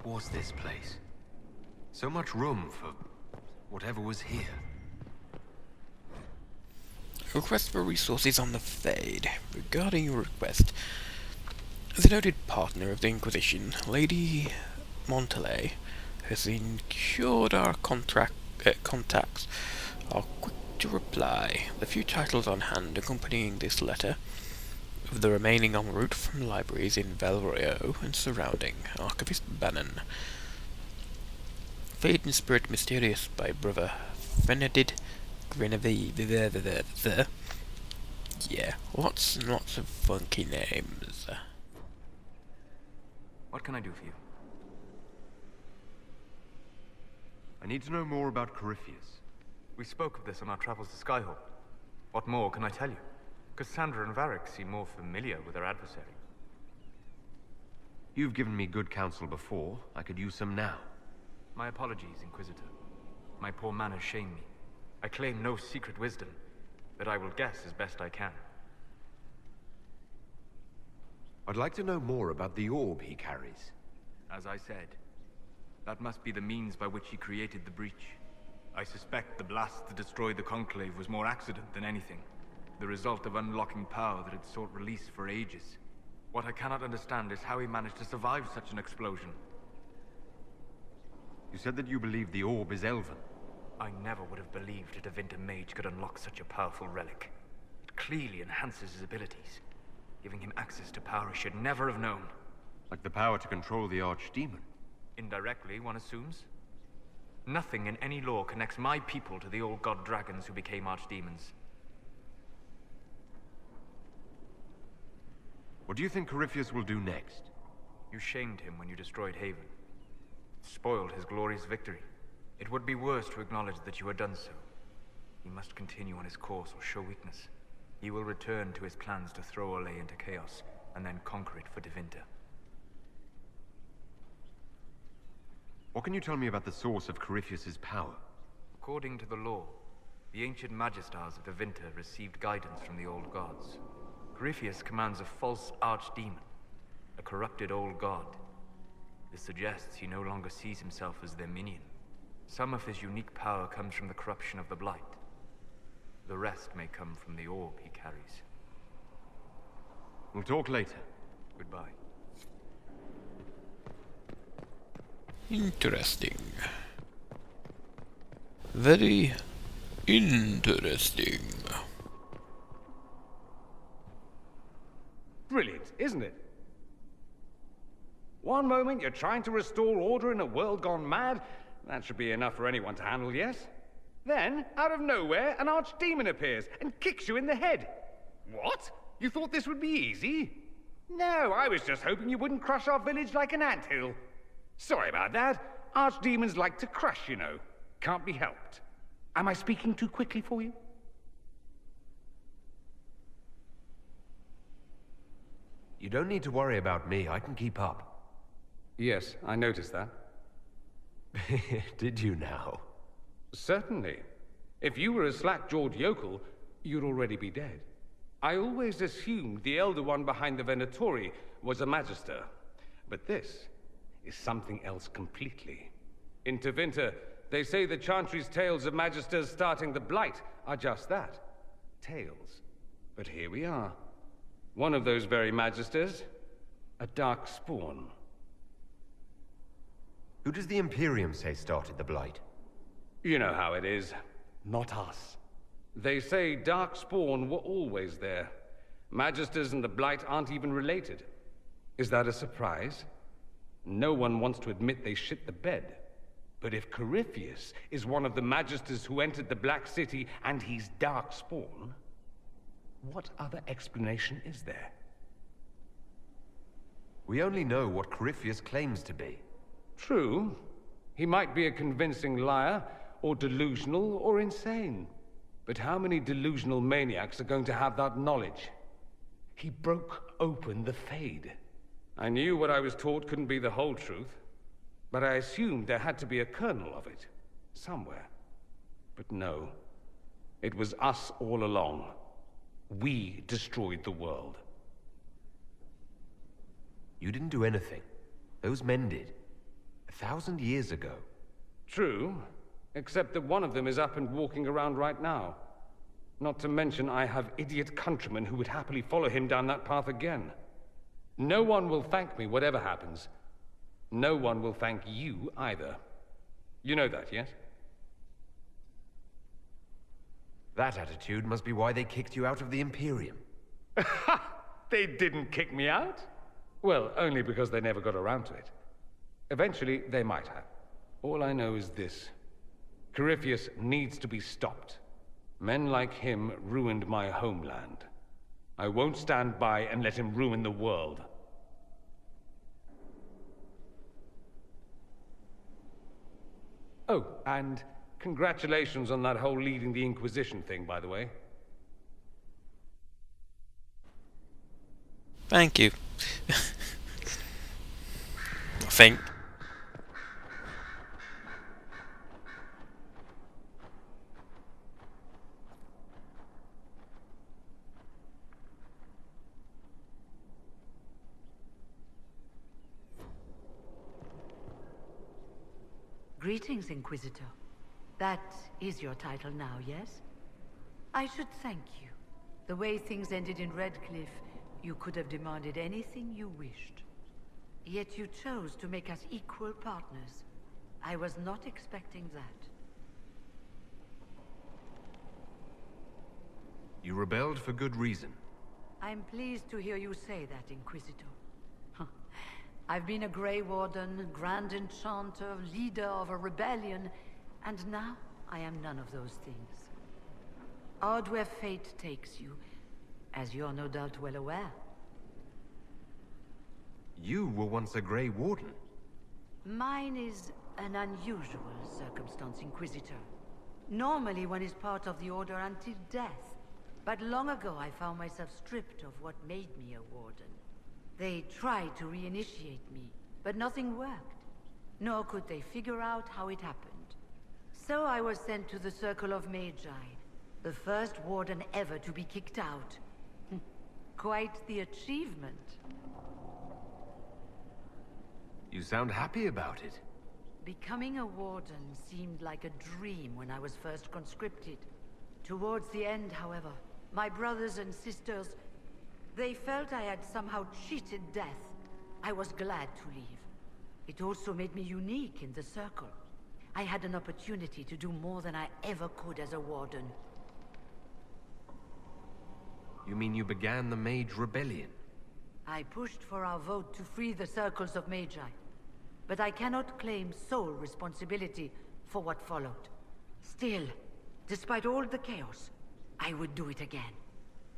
was this place? So much room for whatever was here. Request for resources on the Fade. Regarding your request, the noted partner of the Inquisition, Lady Montalais, has secured our contacts are quick to reply. The few titles on hand accompanying this letter, with the remaining en route from libraries in Valrio and surrounding. Archivist Bannon. Fade and Spirit Mysterious by Brother Benedict Greneville. Yeah, lots and lots of funky names. What can I do for you? I need to know more about Corypheus. We spoke of this on our travels to Skyhawk. What more can I tell you? Cassandra and Varric seem more familiar with their adversary. You've given me good counsel before. I could use some now. My apologies, Inquisitor. My poor manners shame me. I claim no secret wisdom, but I will guess as best I can. I'd like to know more about the orb he carries. As I said, that must be the means by which he created the breach. I suspect the blast to destroy the Conclave was more accident than anything. The result of unlocking power that had sought release for ages. What I cannot understand is how he managed to survive such an explosion. You said that you believe the orb is elven. I never would have believed a Devinter mage could unlock such a powerful relic. It clearly enhances his abilities, giving him access to power he should never have known. Like the power to control the Archdemon. Indirectly, one assumes. Nothing in any law connects my people to the old god dragons who became archdemons. What do you think Corypheus will do next? You shamed him when you destroyed Haven. It spoiled his glorious victory. It would be worse to acknowledge that you had done so. He must continue on his course or show weakness. He will return to his plans to throw Olay into chaos, and then conquer it for Devinter. What can you tell me about the source of Corypheus's power? According to the law, the ancient Magistars of Devinter received guidance from the old gods. Corypheus commands a false archdemon, a corrupted old god. This suggests he no longer sees himself as their minion. Some of his unique power comes from the corruption of the Blight. The rest may come from the orb he carries. We'll talk later. Goodbye. Interesting. Very interesting. Brilliant, isn't it? One moment you're trying to restore order in a world gone mad. That should be enough for anyone to handle, yes? Then, out of nowhere, an archdemon appears and kicks you in the head. What? You thought this would be easy? No, I was just hoping you wouldn't crush our village like an anthill. Sorry about that. Archdemons like to crush, you know. Can't be helped. Am I speaking too quickly for you? You don't need to worry about me. I can keep up. Yes, I noticed that. Did you now? Certainly. If you were a slack-jawed yokel, you'd already be dead. I always assumed the Elder One behind the Venatori was a Magister. But this is something else completely. In Tevinter, they say the Chantry's tales of Magisters starting the Blight are just that. Tales. But here we are. One of those very Magisters, a dark spawn. Who does the Imperium say started the Blight? You know how it is. Not us. They say Darkspawn were always there. Magisters and the Blight aren't even related. Is that a surprise? No one wants to admit they shit the bed. But if Corypheus is one of the Magisters who entered the Black City and he's Darkspawn, what other explanation is there? We only know what Corypheus claims to be. True. He might be a convincing liar, or delusional, or insane. But how many delusional maniacs are going to have that knowledge? He broke open the Fade. I knew what I was taught couldn't be the whole truth, but I assumed there had to be a kernel of it, somewhere. But no. It was us all along. We destroyed the world. You didn't do anything. Those men did. 1,000 years ago. True, except that one of them is up and walking around right now. Not to mention I have idiot countrymen who would happily follow him down that path again. No one will thank me, whatever happens. No one will thank you either. You know that, yes? That attitude must be why they kicked you out of the Imperium. They didn't kick me out? Well, only because they never got around to it. Eventually, they might have. All I know is this. Corypheus needs to be stopped. Men like him ruined my homeland. I won't stand by and let him ruin the world. Oh, and congratulations on that whole leading the Inquisition thing, by the way. Thank you. I think. Greetings, Inquisitor. That is your title now, yes? I should thank you. The way things ended in Redcliffe, you could have demanded anything you wished. Yet you chose to make us equal partners. I was not expecting that. You rebelled for good reason. I'm pleased to hear you say that, Inquisitor. I've been a Grey Warden, Grand Enchanter, leader of a rebellion, and now I am none of those things. Odd where fate takes you, as you're no doubt well aware. You were once a Grey Warden. Mine is an unusual circumstance, Inquisitor. Normally one is part of the Order until death, but long ago I found myself stripped of what made me a Warden. They tried to reinitiate me, but nothing worked. Nor could they figure out how it happened. So I was sent to the Circle of Magi, the first Warden ever to be kicked out. Quite the achievement. You sound happy about it. Becoming a Warden seemed like a dream when I was first conscripted. Towards the end, however, my brothers and sisters, they felt I had somehow cheated death. I was glad to leave. It also made me unique in the Circle. I had an opportunity to do more than I ever could as a Warden. You mean you began the Mage Rebellion? I pushed for our vote to free the Circles of Magi, but I cannot claim sole responsibility for what followed. Still, despite all the chaos, I would do it again.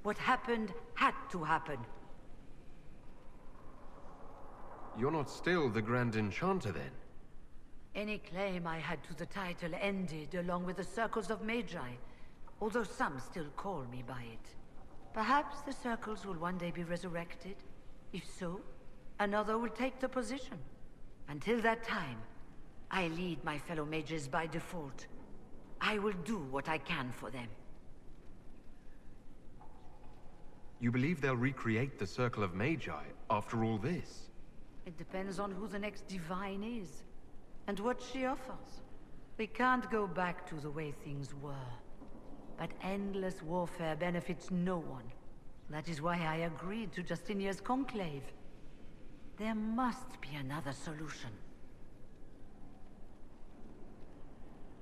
What happened had to happen. You're not still the Grand Enchanter, then? Any claim I had to the title ended along with the Circles of Magi, although some still call me by it. Perhaps the Circles will one day be resurrected. If so, another will take the position. Until that time, I lead my fellow mages by default. I will do what I can for them. You believe they'll recreate the Circle of Magi after all this? It depends on who the next divine is, and what she offers. We can't go back to the way things were. But endless warfare benefits no one. That is why I agreed to Justinia's conclave. There must be another solution.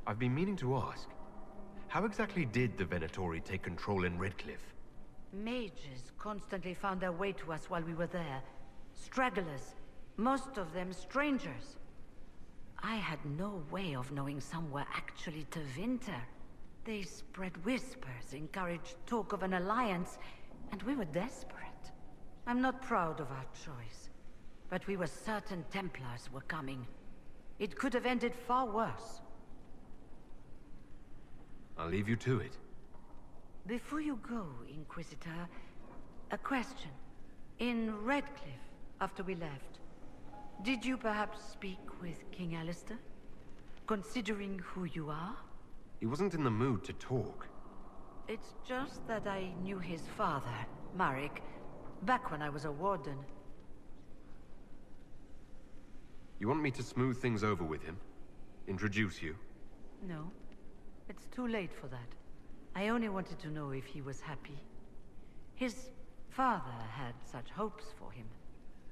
I've been meaning to ask, how exactly did the Venatori take control in Redcliffe? Mages constantly found their way to us while we were there. Stragglers, most of them strangers. I had no way of knowing some were actually Tevinter. They spread whispers, encouraged talk of an alliance, and we were desperate. I'm not proud of our choice, but we were certain Templars were coming. It could have ended far worse. I'll leave you to it. Before you go, Inquisitor, a question. In Redcliffe, after we left, did you perhaps speak with King Alistair? Considering who you are? He wasn't in the mood to talk. It's just that I knew his father, Marek, back when I was a warden. You want me to smooth things over with him? Introduce you? No. It's too late for that. I only wanted to know if he was happy. His father had such hopes for him.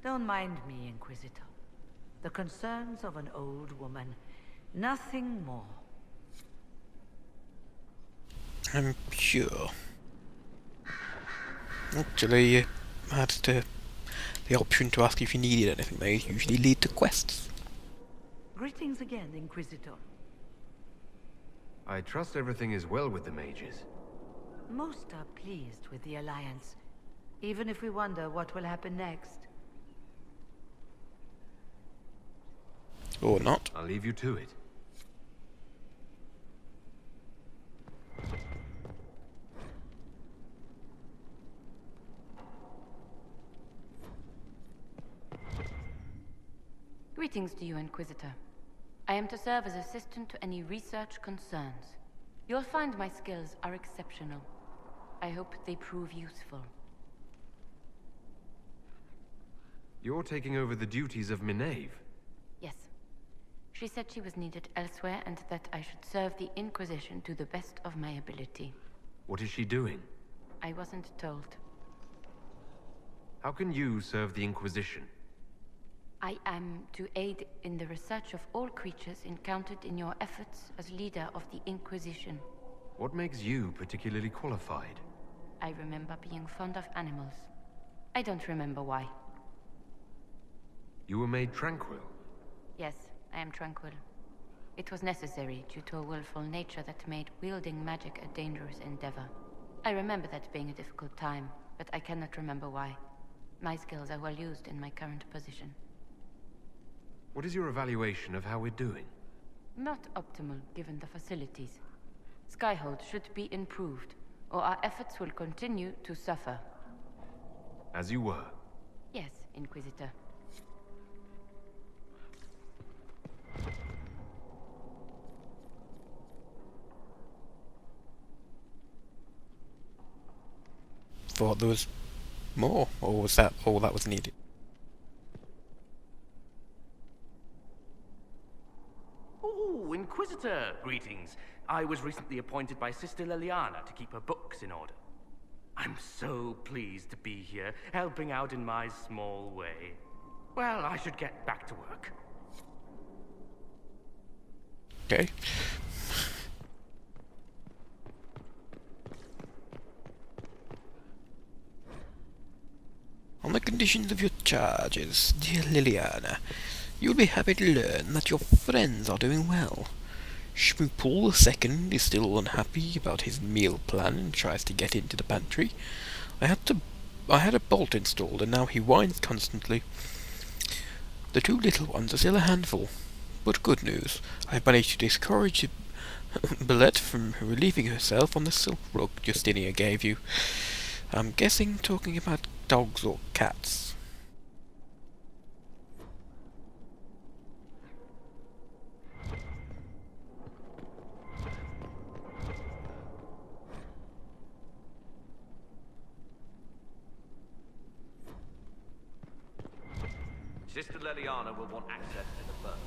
Don't mind me, Inquisitor. The concerns of an old woman. Nothing more. I'm sure. Actually, I had the option to ask if you needed anything. They usually lead to quests. Greetings again, Inquisitor. I trust everything is well with the mages. Most are pleased with the Alliance, even if we wonder what will happen next. Or not. I'll leave you to it. Greetings to you, Inquisitor. I am to serve as assistant to any research concerns. You'll find my skills are exceptional. I hope they prove useful. You're taking over the duties of Minave. Yes. She said she was needed elsewhere and that I should serve the Inquisition to the best of my ability. What is she doing? I wasn't told. How can you serve the Inquisition? I am to aid in the research of all creatures encountered in your efforts as leader of the Inquisition. What makes you particularly qualified? I remember being fond of animals. I don't remember why. You were made tranquil. Yes, I am tranquil. It was necessary due to a willful nature that made wielding magic a dangerous endeavor. I remember that being a difficult time, but I cannot remember why. My skills are well used in my current position. What is your evaluation of how we're doing? Not optimal, given the facilities. Skyhold should be improved, or our efforts will continue to suffer. As you were. Yes, Inquisitor. Thought there was more, or was that all that was needed? Oh, Inquisitor, greetings. I was recently appointed by Sister Liliana to keep her books in order. I'm so pleased to be here, helping out in my small way. Well, I should get back to work. Okay. On the conditions of your charges, dear Liliana, you'll be happy to learn that your friends are doing well. Schmoopel II is still unhappy about his meal plan and tries to get into the pantry. I had a bolt installed and now he whines constantly. The two little ones are still a handful, but good news, I've managed to discourage Belette from relieving herself on the silk rug Justinia gave you. I'm guessing talking about dogs or cats. Sister Liliana will want access to the firm.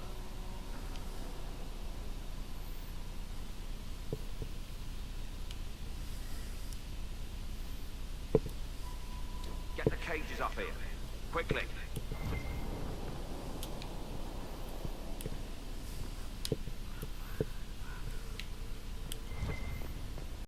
Get the cages up here. Quickly.